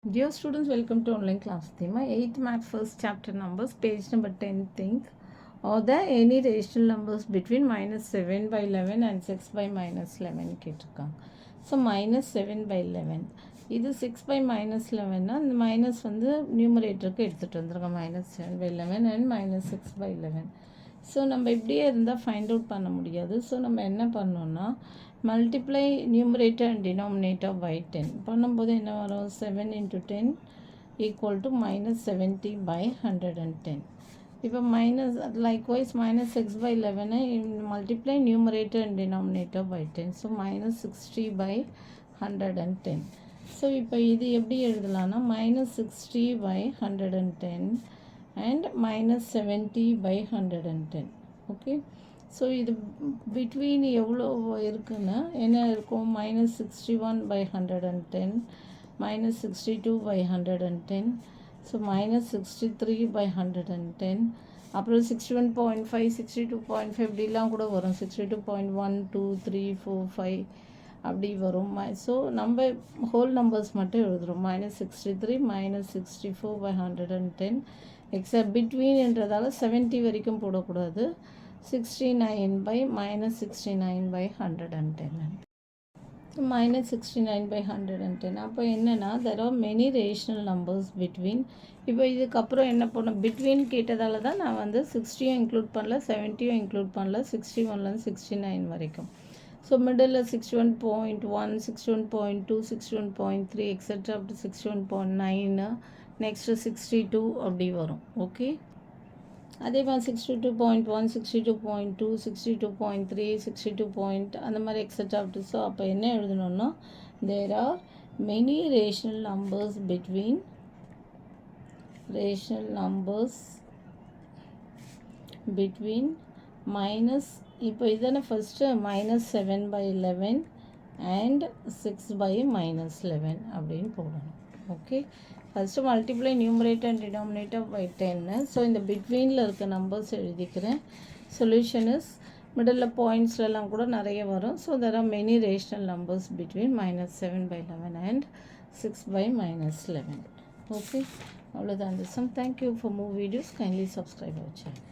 Dear students, welcome to online class theme. 8th math first chapter numbers, page number 10. Think, are there any rational numbers between minus 7 by 11 and 6 by minus 11 கேட்டிருக்காங்க. So minus 7 by 11 இது 6 by minus 11 அந்த minus வந்து நியூமரேட்டருக்கு எடுத்துகிட்டு வந்துருங்க. minus 7 by 11 and minus 6 by 11. So நம்ம இப்படியே இருந்தால் find out பண்ண முடியாது. ஸோ நம்ம என்ன பண்ணோன்னா multiply numerator and denominator by 10 பண்ணும்போது என்ன வரும்? 7 into 10 equal to minus 70 by 110. இப்போ minus likewise minus 6 by 11 multiply numerator and denominator by 10. So minus 60 by 110. So இப்போ இது எப்படி எழுதலாம்னா minus 60 by 110 and minus 70 by 110. Okay, so இது பிட்வீன் எவ்வளோ இருக்குன்னா என்ன இருக்கும்? minus 61 by 110, minus 62 by 110, so minus 63 by 110, அப்புறம் 61.5 62.5 இப்படிலாம் கூட வரும். 62.1 2 3 4 5 அப்படி வரும். ஸோ நம்ம ஹோல் நம்பர்ஸ் மட்டும் எழுதுகிறோம். minus 63 minus 64 by 110 எக்ஸப்ட் பிட்வீன்ன்றதால 70 வரைக்கும் போடக்கூடாது. 69 by minus 69 by 110. minus 69 by 110. அப்போ என்னென்னா there are many rational numbers between. இப்போ இதுக்கப்புறம் என்ன பண்ணோம்? பிட்வீன் கேட்டதால தான் நான் வந்து 60யும் இன்க்ளூட் பண்ணல, 70யும் இன்க்ளூட் பண்ணல, 61லேருந்து 69 வரைக்கும். So middle 61.1 61.2 61.3 etcetera up to 61.9 next 62 அப்படி வரும். ஓகே, அதே மாதிரி 62.1 62.2 62.3 62 அந்த மாதிரி எக்ஸெட்ரா அப் டு. ஸோ அப்போ என்ன எழுதணும்னா there are many rational numbers between minus இப்போ இதானே first minus 7 by 11 and 6 by minus 11 அப்படின்னு போடணும். Okay, first multiply numerator and denominator by 10. So இந்த பிட்வீனில் இருக்க நம்பர்ஸ் எழுதிக்கிறேன். சொல்யூஷன் இஸ் மிடில் பாயிண்ட்ஸ்லாம் கூட நிறைய வரும். So there are many rational numbers between minus 7 by 11 and 6 by minus 11. Okay, அவ்வளோதான் இந்த sum. Thank you for more videos. Kindly subscribe our channel.